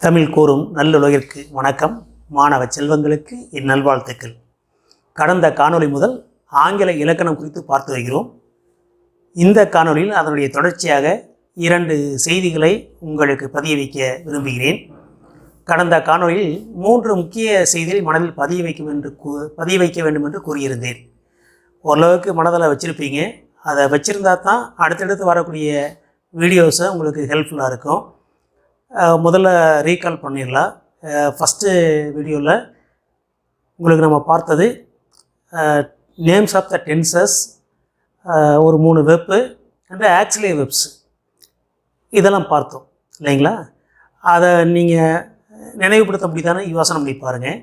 தமிழ் கூறும் நல்லுலகிற்கு வணக்கம். மாணவ செல்வங்களுக்கு என் நல்வாழ்த்துக்கள். கடந்த காணொளி முதல் ஆங்கில இலக்கணம் குறித்து பார்த்து வருகிறோம். இந்த காணொளியில் அதனுடைய தொடர்ச்சியாக 2 செய்திகளை உங்களுக்கு பதிய வைக்க விரும்புகிறேன். கடந்த காணொளியில் 3 முக்கிய செய்திகளை மனதில் பதிய வைக்க வேண்டும் என்று கூறியிருந்தேன். ஓரளவுக்கு மனதில் வச்சுருப்பீங்க. அதை வச்சுருந்தா தான் அடுத்தடுத்து வரக்கூடிய வீடியோஸை உங்களுக்கு ஹெல்ப்ஃபுல்லாக இருக்கும். முதல்ல ரீகால் பண்ணிடலாம். ஃபஸ்ட்டு வீடியோவில் உங்களுக்கு நம்ம பார்த்தது நேம்ஸ் ஆஃப் த டென்சஸ், ஒரு 3 வெப்பு அண்ட் ஆக்சிலரி வெப்ஸ் இதெல்லாம் பார்த்தோம் இல்லைங்களா? அதை நீங்கள் நினைவுபடுத்த முடியுதானே யோசனை பண்ணி பாருங்கள்.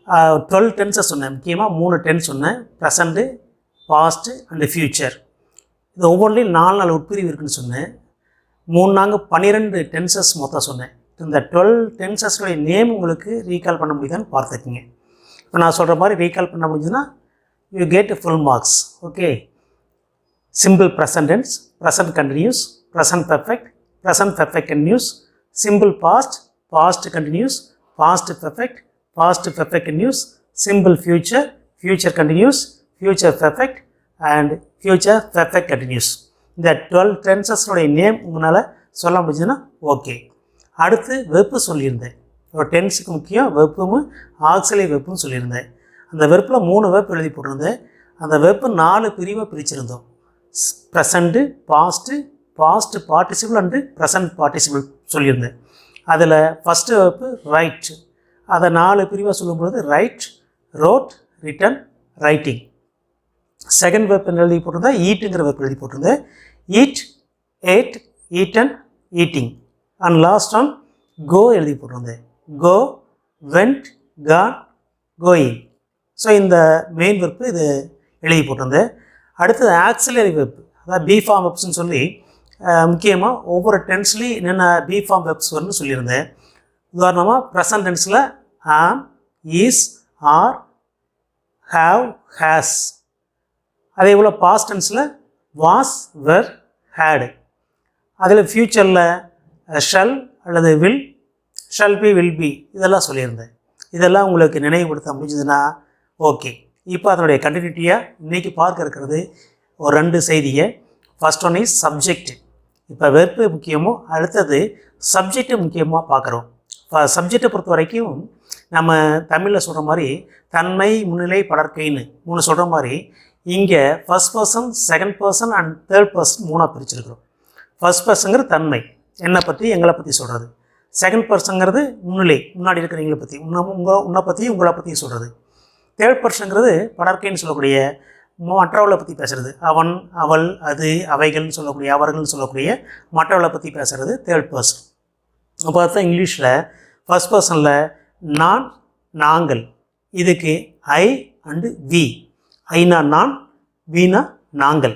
12 டென்சஸ் சொன்னேன். முக்கியமாக 3 டென்ஸ் சொன்னேன்: ப்ரெசண்ட்டு, பாஸ்ட்டு அண்டு ஃப்யூச்சர். இது ஒவ்வொன்றிலையும் 4 உட்பிரிவு இருக்குதுன்னு சொன்னேன். 12 டென்சஸ் மொத்தம் சொன்னேன். இந்த 12 டென்சஸ்களுடைய நேம் உங்களுக்கு ரீகால் பண்ண முடியுதான்னு பார்த்துக்குங்க. இப்போ நான் சொல்கிற மாதிரி ரீகால் பண்ண முடிஞ்சுன்னா you get full marks. Okay. Simple present tense, present continuous, present perfect, present perfect continuous, simple past, past continuous, past perfect, past perfect continuous, simple future, future continuous, future perfect and future perfect continuous. இந்த 12 டென்சஸ்னுடைய name உங்களால் சொல்ல முடிஞ்சதுன்னா okay. அடுத்து வெப்பு சொல்லியிருந்தேன். ஒரு டென்ஸுக்கு முக்கியம் வெப்பும் auxiliary வெப்பும் சொல்லியிருந்தேன். அந்த வெப்பில் 3 வெப் எழுதி போட்டிருந்தேன். அந்த வெப்பு 4 பிரிவாக பிரிச்சிருந்தோம்: present, past, past participle and present participle சொல்லியிருந்தேன். அதில் ஃபஸ்ட்டு வெப்பு ரைட். அதை 4 பிரிவாக சொல்லும்பொழுது write, wrote, written, writing. Second verb எழுதி போட்டிருந்தேன். ஈட்டுங்கிற வெப் எழுதி போட்டிருந்தேன். Eat, ate, eaten, eating. And last one go எழுதி போட்டிருந்தேன். Go, went, gone, going. So இந்த மெயின் வெப்பு இது எழுதி போட்டிருந்தேன். அடுத்தது ஆக்சிலரி வெப், அதாவது பி ஃபார்ம் வெப்ஸ்ன்னு சொல்லி முக்கியமாக ஒவ்வொரு டென்ஸ்லேயும் என்னென்ன பி ஃபார்ம் வெப்ஸ் வரும்னு சொல்லியிருந்தேன். உதாரணமாக ப்ரெசன்ட் டென்ஸில் ஆம், ஈஸ், ஆர், ஹாவ், ஹேஸ். அதே போல் பாஸ்ட் டென்ஸில் வாஸ், வெர், ஹேடு. அதில் ஃப்யூச்சரில் ஷல் அல்லது will, shall be, will be இதெல்லாம் சொல்லியிருந்தேன். இதெல்லாம் உங்களுக்கு நினைவுபடுத்த முடிஞ்சதுன்னா ஓகே. இப்போ அதனுடைய கண்டினியூட்டியாக இன்றைக்கி பார்க்க இருக்கிறது ஒரு 2 செய்தியை. First one is subject. இப்போ வெர்ப்பு முக்கியமோ, அடுத்தது சப்ஜெக்டு முக்கியமாக பார்க்குறோம். இப்போ சப்ஜெக்டை பொறுத்த வரைக்கும் நம்ம தமிழில் சொல்கிற மாதிரி தன்மை, முன்னிலை, படற்கைன்னு 3 சொல்கிற மாதிரி இங்கே first person, second person and third person 3ஆக பிரிச்சிருக்கிறோம். ஃபஸ்ட் பர்சனுங்கிறது தன்மை, என்னை பற்றி, எங்களை பற்றி சொல்கிறது. செகண்ட் பர்சனுங்கிறது முன்னிலை, முன்னாடி இருக்கிறவங்களை பற்றி, உன்னை பற்றி, உங்களை பற்றி சொல்கிறது. தேர்ட் பர்சனுங்கிறது படற்கைன்னு சொல்லக்கூடிய மற்றவர்களை பற்றி பேசுகிறது. அவன், அவள், அது, அவைகள்னு சொல்லக்கூடிய, அவர்கள்னு சொல்லக்கூடிய மற்றவர்களை பற்றி பேசுகிறது தேர்ட் பர்சன். அப்போ தான் இங்கிலீஷில் ஃபஸ்ட் பர்சனில் நான், நாங்கள். இதுக்கு ஐ அண்டு வி. ஐனா நான், வீணா நாங்கள்.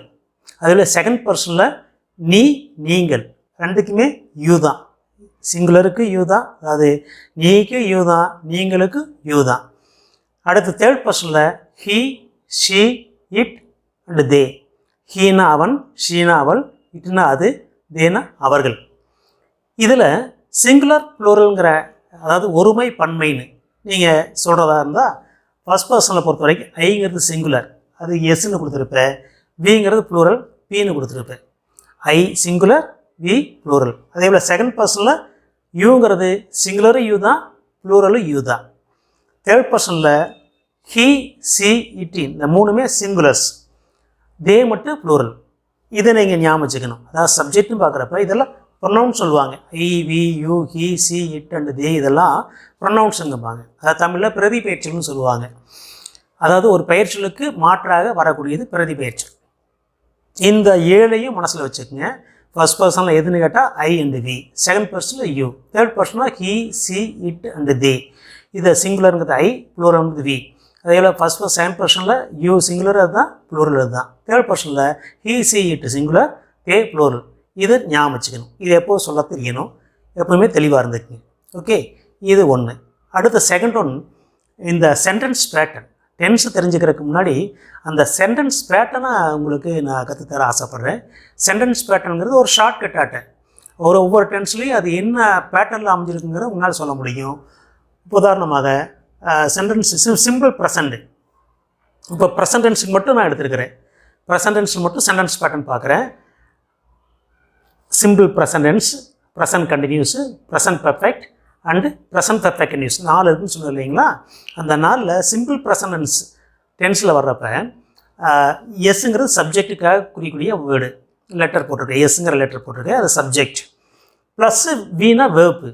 அதில் செகண்ட் பர்சனில் நீ, நீங்கள். 2க்குமே யூ தான். சிங்குலருக்கு யூ தான், அதாவது நீக்கு யூ தான், நீங்களுக்கு யூ தான். அடுத்து தேர்ட் பர்சனில் he, she, it and they. ஹீனா அவன், ஷீனா அவள், இட்னா அது, தேனா அவர்கள். இதில் சிங்குலர் ப்ளூரல்ங்கிற, அதாவது ஒருமை பன்மைன்னு நீங்கள் சொல்கிறதா இருந்தால் ஃபஸ்ட் பர்சனில் பொறுத்த வரைக்கும் ஐங்கிறது சிங்குலர், அது எஸ்ன்னு கொடுத்துருப்பேன். விங்கிறது ப்ளூரல், பின்னு கொடுத்துருப்பேன். ஐ சிங்குலர், வி ப்ளூரல். அதே போல் செகண்ட் பர்சனில் யூங்கிறது சிங்குலரும் யூ தான், ப்ளூரலும் யூ தான். தேர்ட் பர்சனில் ஹீ, சி, இட் இந்த 3மே சிங்குலர்ஸ், தே மட்டும் ப்ளூரல். இதை நீங்கள் ஞாபகம் வச்சுக்கணும். அதாவது சப்ஜெக்ட்னு பார்க்குறப்ப இதெல்லாம் ப்ரொனவுன் சொல்லுவாங்க. I, we, you, he, she, it and they இதெல்லாம் ப்ரொனவுன்ஸுங்கப்பாங்க. அதாவது தமிழில் பிரதி பெயர்ச்சல்னு சொல்லுவாங்க. அதாவது ஒரு பெயர்ச்சலுக்கு மாற்றாக வரக்கூடியது பிரதி பெயர்ச்சல். இந்த 7ஐயும் மனசில் வச்சுக்கோங்க. ஃபர்ஸ்ட் பர்சனில் எதுன்னு கேட்டால் ஐ அண்டு வி, செகண்ட் பர்சனில் யூ, தேர்ட் பர்சனில் he, she, it and they. இதை சிங்குலருங்கிறது ஐ, ப்ளூரல்ங்கிறது வி. அதே போல் செகண்ட் பர்சனில் யூ சிங்குலர் அதுதான், ப்ளூரல் அதுதான். தேர்ட் பர்சனில் he, she, it singular, they plural. இதை ஞாபகம் வச்சுக்கணும். இது எப்போது சொல்ல தெரியணும், எப்போவுமே தெளிவாக இருந்துக்குங்க. ஓகே, இது ஒன்று. அடுத்த செகண்ட் ஒன், இந்த சென்டென்ஸ் பேட்டர்ன். டென்ஸ் தெரிஞ்சுக்கிறதுக்கு முன்னாடி அந்த சென்டென்ஸ் பேட்டர்னை உங்களுக்கு நான் கற்றுத்தர ஆசைப்பட்றேன். சென்டென்ஸ் பேட்டர்னுங்கிறது ஒரு ஷார்ட்கட் ஆட்டை. ஒவ்வொரு டென்ஸ்லேயும் அது என்ன பேட்டர்னில் அமைஞ்சிருக்குங்கிறத உங்களால் சொல்ல முடியும். உதாரணமாக சென்டென்ஸ் சிம்பிள் ப்ரெசண்ட். இப்போ ப்ரெசன்ட் டென்ஸுக்கு மட்டும் நான் எடுத்துருக்கிறேன். ப்ரெசன்ட் டென்ஸுக்கு மட்டும் சென்டென்ஸ் பேட்டர்ன் பார்க்குறேன். Simple present tense, present continuous, present perfect and present perfect continuous 4 இருக்குன்னு சொன்னது இல்லைங்களா? அந்த 4ல் சிம்பிள் ப்ரெசன்ட் டென்ஸ் டென்ஸில் வர்றப்ப எஸ்ஸுங்கிறது சப்ஜெக்ட்டுக்காக குறிக்கூடிய வேர்டு லெட்டர் போட்டிருக்கேன். எஸ்ஸுங்கிற லெட்டர் போட்டிருக்கேன், அது சப்ஜெக்ட். ப்ளஸ்ஸு வீனா வெர்ப்பு.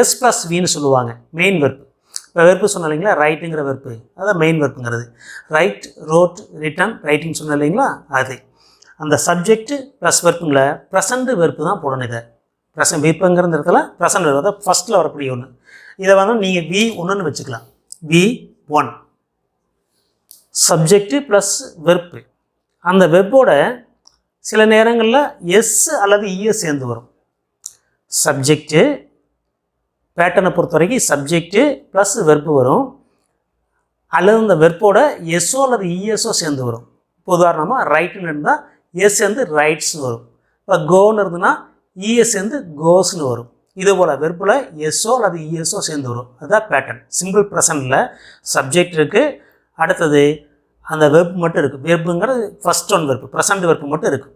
எஸ் ப்ளஸ் வீன்னு சொல்லுவாங்க, மெயின் வெர்ப்பு. இப்போ வெர்ப்பு சொன்ன இல்லைங்களா, ரைட்டுங்கிற வெர்ப்பு, அதான் மெயின் வெர்ப்புங்கிறது. ரைட், ரோட், ரிட்டன், ரைட்டிங் சொன்ன இல்லைங்களா, அது அந்த சப்ஜெக்ட் ப்ளஸ் வெர்ப்புங்கள ப்ரெசண்ட் வெர்ப்பு தான் போடணும். இதை ப்ரெசன்ட் வெர்ப்புங்கிற இடத்துல ப்ரெசன்ட் வெர்ப்பு தான் ஃபஸ்ட்டில் வரக்கூடிய ஒன்று. இதை வந்து நீங்கள் V1ன்னு வச்சுக்கலாம். V1 subject plus வெர்ப்பு. அந்த வெர்ப்போட சில நேரங்களில் எஸ் அல்லது இஎஸ் சேர்ந்து வரும். சப்ஜெக்ட்டு பேட்டர்னை பொறுத்த வரைக்கும் சப்ஜெக்ட்டு ப்ளஸ் வெர்ப்பு வரும், அல்லது அந்த வெர்ப்போட எஸ்ஓ அல்லது இஎஸ்ஓ சேர்ந்து வரும். இப்போ உதாரணமாக ரைட்டுன்னு இருந்தால் எஸ் சேர்ந்து ரைட்ஸ்னு வரும். இப்போ கோன்னு இருந்ததுன்னா இஎஸ் சேர்ந்து கோஸ்னு வரும். இது போல் வெர்ப்பில் எஸ்ஓ அல்லது இஎஸ்ஓ சேர்ந்து வரும். அதுதான் பேட்டர்ன். சிம்பிள் ப்ரெசன்ட்டில் சப்ஜெக்ட் இருக்குது, அடுத்தது அந்த வெர்ப் மட்டும் இருக்குது. வெர்ப்புங்கிறது first one verb, present verb மட்டும் இருக்குது.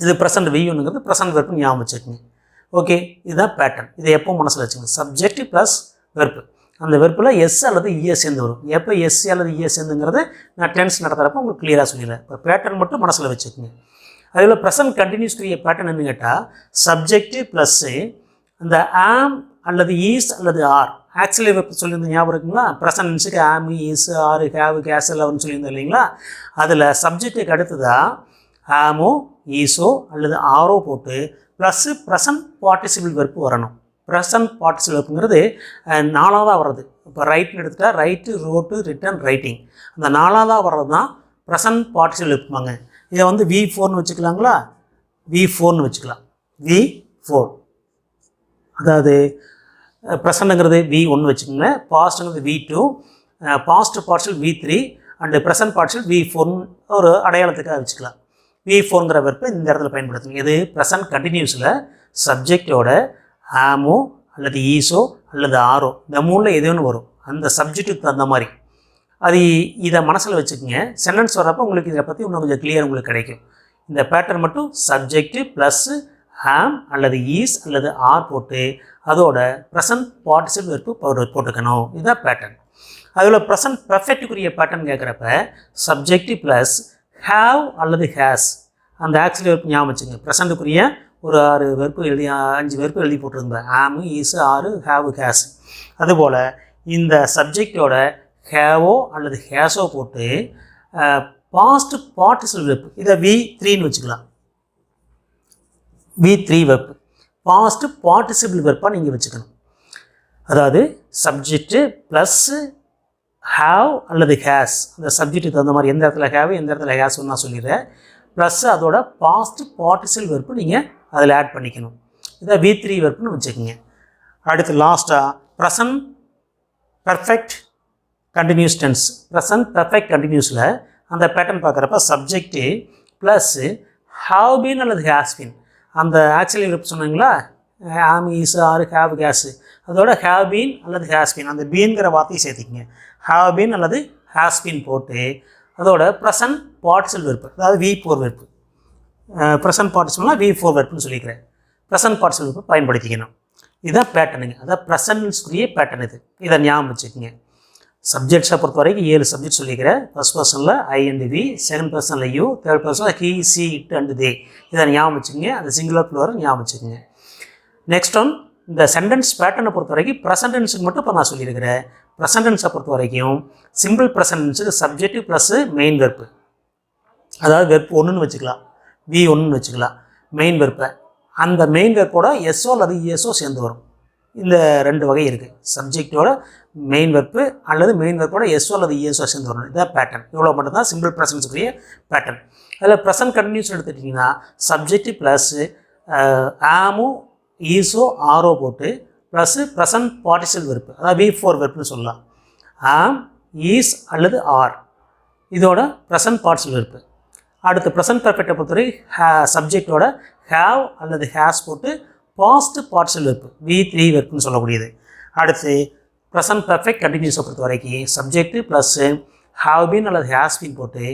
இது ப்ரெசன்ட் V1ங்கிறது ப்ரெசன்ட் வெர்ப்பு ஞாபகம் வச்சுக்கோங்க. ஓகே, இதுதான் பேட்டர்ன். இதை எப்போ மனசில் வச்சுக்கோங்க. சப்ஜெக்ட் ப்ளஸ் வெர்ப்பு, அந்த வெர்ப்பில் எஸ் அல்லது இஎஸ் சேர்ந்து வரும். எப்போ எஸ் அல்லது இஎஸ் சேர்ந்துங்கிறது நான் டென்ஸ் நடத்துகிறப்ப உங்களுக்கு கிளியராக சொல்லிடுறேன். இப்போ பேட்டர்ன் மட்டும் மனசில் வச்சுக்கோங்க. அதேபோல் ப்ரெசன்ட் கண்டினியூஸ்க்குரிய பேட்டர்ன் என்ன கேட்டால் சப்ஜெக்ட்டு ப்ளஸ்ஸு அந்த ஆம் அல்லது ஈஸ் அல்லது ஆர். ஆக்சுவலி வெர்ப் சொல்லியிருந்த ஞாபகம் இருக்குங்களா? ப்ரெசன்ட் டென்ஸுக்கு ஆம், ஈஸ், ஆர், ஹேவ், கேசல் அவர்னு சொல்லியிருந்தோம் இல்லைங்களா? அதில் சப்ஜெக்ட்டுக்கு அடுத்ததாக ஆமோ, ஈஸோ அல்லது ஆரோ போட்டு ப்ளஸ்ஸு ப்ரெசன்ட் பார்ட்டிசிபிள் வெர்ப்பு வரணும். ப்ரெசன்ட் பார்ட்டிசிபிள் வெர்ப்புங்கிறது 4ஆவதாக வர்றது. இப்போ ரைட்னு எடுத்துகிட்டா ரைட்டு, ரோட்டு, ரிட்டன், ரைட்டிங். அந்த 4ஆவதாக வர்றது தான் ப்ரெசன்ட் பார்ட்டிசிபிள் வெர்ப்புமாங்க. இதை வந்து V4ன்னு வச்சுக்கலாங்களா? V4ன்னு வச்சுக்கலாம். V4 அதாவது ப்ரெசண்ட்டுங்கிறது V1 வச்சுக்கோங்க, பாஸ்ட்டுங்கிறது V2, past participle V3 and present participle V4 ஒரு அடையாளத்துக்காக வச்சுக்கலாம். V4ங்கிற வெர்ப்பை இந்த இடத்துல பயன்படுத்துங்க. இது ப்ரெசன்ட் கண்டினியூஸில் சப்ஜெக்டோட ஆமோ அல்லது ஈஸோ அல்லது ஆரோ இந்த 3ல் எது ஒன்று வரும், அந்த சப்ஜெக்ட்டுக்கு தகுந்த மாதிரி. அது இதை மனசில் வச்சுக்கோங்க. சென்டென்ஸ் வர்றப்போ உங்களுக்கு இதை பற்றி இன்னும் கொஞ்சம் கிளியர் உங்களுக்கு கிடைக்கும். இந்த பேட்டர்ன் மட்டும் சப்ஜெக்ட்டு ப்ளஸ்ஸு ஆம் அல்லது ஈஸ் அல்லது ஆர் போட்டு அதோட ப்ரெசன்ட் பார்ட்டிசிபிள் வெர்ப்பு போட்டுக்கணும். இதுதான் பேட்டர்ன். அதில் ப்ரெசன்ட் பர்ஃபெக்ட்டுக்குரிய பேட்டர்ன் கேட்குறப்ப சப்ஜெக்ட் ப்ளஸ் ஹேவ் அல்லது ஹேஸ். அந்த ஆக்சுவலி வெர்ப்பு ஞாபகம் வச்சுங்க. ப்ரெசண்ட்டுக்குரிய ஒரு 6 வெர்ப்பு எழுதி 5 வெர்ப்பு எழுதி போட்டிருந்தேன். ஆமு, ஈஸு, ஆறு, ஹேவ், ஹேஸ். அதுபோல் இந்த சப்ஜெக்டோட ஹேவோ அல்லது ஹேஸோ போட்டு பாஸ்ட் பார்ட்டிசிபிள் வெர்ப்பு இதை V3ன்னு வச்சுக்கலாம். V3 வெர்ப்பு பாஸ்ட் பார்ட்டிசிபிள் வெர்ப்பாக நீங்கள் வச்சுக்கணும். அதாவது சப்ஜெக்ட்டு ப்ளஸ்ஸு ஹேவ் அல்லது ஹேஸ். அந்த சப்ஜெக்ட்டுக்கு தகுந்த மாதிரி எந்த இடத்துல ஹேவ் எந்த இடத்துல ஹேஸ்ன்னு நான் சொல்லிடுறேன். ப்ளஸ் அதோட பாஸ்ட் பார்ட்டிசிபிள் வெர்ப்பு நீங்கள் அதில் ஆட் பண்ணிக்கணும். இதை V3 வெர்ப்புன்னு வச்சுக்கோங்க. அடுத்து லாஸ்ட்டாக present perfect continuous tense. Present perfect கண்டினியூஸில் அந்த பேட்டர்ன் பார்க்குறப்ப சப்ஜெக்ட்டு ப்ளஸ்ஸு ஹாவ் பீன் அல்லது ஹேஸ் பீன். அந்த ஆக்சுவலி வெர்ப் சொன்னாங்களா, am, is, are, have, has. அதோட ஹேவ் பீன் அல்லது ஹேஸ் பீன் அந்த பீன்கிற வார்த்தையை சேர்த்திக்கங்க. ஹேவ் பீன் அல்லது ஹேஸ் பீன் போட்டு அதோட ப்ரெசன்ட் பார்ட்டிசிபிள் வெர்ப்பு அதாவது V4 வெர்ப்பு. ப்ரெசன்ட் பார்ட்டிசிபிள்னால் V4 வெர்ப்புன்னு சொல்லிக்கிறேன். ப்ரெசன்ட் பார்ட்டிசிபிள் வெர்ப்பு பயன்படுத்திக்கணும். இதுதான் பேட்டர்னுங்க. அதான் ப்ரெசன்ட்ஸ்க்குரிய பேட்டர்ன் இது. இதை ஞாபகம் வச்சுக்கோங்க. சப்ஜெக்ட்ஸை பொறுத்த வரைக்கும் 7 சப்ஜெக்ட் சொல்லிக்கிறேன். ஃபர்ஸ்ட் பர்சனில் I and V, செகண்ட் பர்சனில் யூ, தேர்ட் பர்சனில் he, she, it and they. இதை ஞாபகம் வச்சுக்கோங்க. அந்த சிங்குலர் ப்ளூரல் ஞாபகம் வச்சுக்கோங்க. நெக்ஸ்ட் ஒன், இந்த சென்டென்ஸ் பேட்டர்னை பொறுத்த வரைக்கும் ப்ரெசன்ட் டென்ஸுக்கு மட்டும் இப்போ நான் சொல்லியிருக்கிறேன். ப்ரெசன்ட் டென்ஸை பொறுத்த வரைக்கும் சிம்பிள் ப்ரெசன்ட் டென்ஸுக்கு சப்ஜெக்ட் ப்ளஸ் மெயின் வெர்ப்பு, அதாவது வெர்ப் 1ன்னு வச்சுக்கலாம், V1ன்னு வச்சுக்கலாம் மெயின் வெர்ப்பை. அந்த மெயின் வெர்ப்போட எஸ்ஓ அல்லது இஎஸ்ஓ சேர்ந்து வரும். இந்த 2 வகை இருக்குது. சப்ஜெக்டோட மெயின் வெர்ப்பு அல்லது மெயின் வெர்ப்போட எஸ்ஓ அல்லது இஎஸ்ஓ சேர்ந்து வரணும். இதுதான் பேட்டர்ன். இவ்வளோ மட்டும் தான் சிம்பிள் ப்ரெசன்ஸுக்குரிய பேட்டர்ன். அதில் ப்ரெசன்ட் கண்டினியூஸ் எடுத்துட்டிங்கன்னா சப்ஜெக்ட் ப்ளஸ்ஸு ஆமோ, ஈஸோ, ஆரோ போட்டு ப்ளஸ்ஸு ப்ரெசன்ட் பார்ட்டிசிபிள் வெர்ப்பு அதாவது V4 வெர்ப்புன்னு சொல்லலாம். ஆம், ஈஸ் அல்லது ஆர் இதோட ப்ரெசன்ட் பார்ட்டிசிபிள் வெர்ப்பு. அடுத்து ப்ரெசன்ட் பர்ஃபெக்டை பொறுத்தவரை சப்ஜெக்டோட ஹேவ் அல்லது ஹேஸ் போட்டு பாஸ்ட் பார்ஷியல் வெர்ப் V3 வெர்ப்னு சொல்லக்கூடியது. அடுத்து ப்ரெசன்ட் பர்ஃபெக்ட் கண்டினியூஸை பொறுத்த வரைக்கும் சப்ஜெக்ட் ப்ளஸ் ஹாவ் பீன் அல்லது ஹேஸ் பீன் போட்டு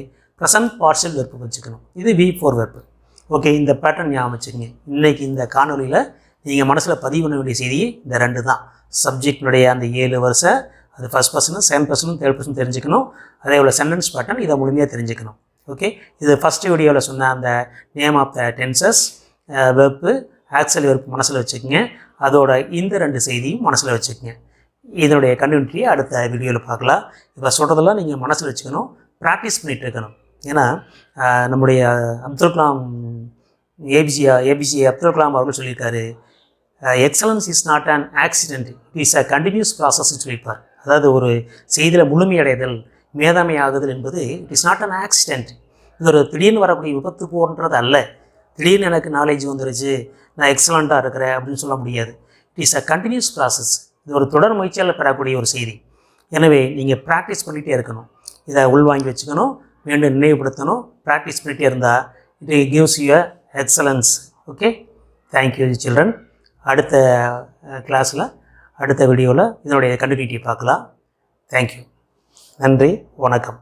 ப்ரெசன்ட் பார்ஷியல் வெர்ப் வச்சுக்கணும். இது V4 வெர்ப். ஓகே, இந்த பேட்டர்ன் ஞாபகம் வச்சுக்கோங்க. இன்றைக்கி இந்த காணொலியில் நீங்கள் மனசில் பதிவு பண்ண வேண்டிய செய்தி இந்த 2 தான். சப்ஜெக்டினுடைய அந்த 7 வருஷம் அது ஃபஸ்ட் பர்சனும் செகண்ட் பர்சனும் தேர்ட் பர்சனும் தெரிஞ்சுக்கணும். அதே போல் சென்டென்ஸ் பேட்டர்ன் இதை முழுமையாக தெரிஞ்சுக்கணும். ஓகே, இது ஃபஸ்ட்டு வீடியோவில் சொன்ன அந்த name of the tenses verb actual verb மனசில் வச்சுக்கோங்க. அதோட இந்த 2 செய்தியும் மனசில் வச்சுக்கோங்க. இதனுடைய கண்டினியூட்டியை அடுத்த வீடியோவில் பார்க்கலாம். இப்போ சொல்கிறதெல்லாம் நீங்கள் மனசில் வச்சுக்கணும், ப்ராக்டிஸ் பண்ணிகிட்டு இருக்கணும். ஏன்னா நம்முடைய அப்துல் கலாம் ஏபிஜே அப்துல் கலாம் அவர்கள் சொல்லியிருக்காரு, excellence is not an accident, it is a continuous ப்ராசஸ்ன்னு சொல்லியிருப்பார். அதாவது ஒரு செய்தியில் முழுமையடைதல் மேதாமை ஆகுதல் என்பது it is not an accident. இது ஒரு திடீர்னு வரக்கூடிய விபத்து போன்றது அல்ல. திடீர்னு எனக்கு நாலேஜ் வந்துருச்சு, நான் எக்ஸலண்ட்டாக இருக்கிறேன் அப்படின்னு சொல்ல முடியாது. It is a continuous process. இது ஒரு தொடர் முயற்சியால் பெறக்கூடிய ஒரு செய்தி. எனவே நீங்கள் ப்ராக்டிஸ் பண்ணிகிட்டே இருக்கணும். இதை உள்வாங்கி வச்சுக்கணும், மீண்டும் நினைவுபடுத்தணும். ப்ராக்டிஸ் பண்ணிகிட்டே இருந்தால் it gives you excellence. Okay, thank you children. அடுத்த கிளாஸில் அடுத்த வீடியோவில் இதனுடைய கண்டினியூட்டி பார்க்கலாம். தேங்க்யூ. நன்றி, வணக்கம்.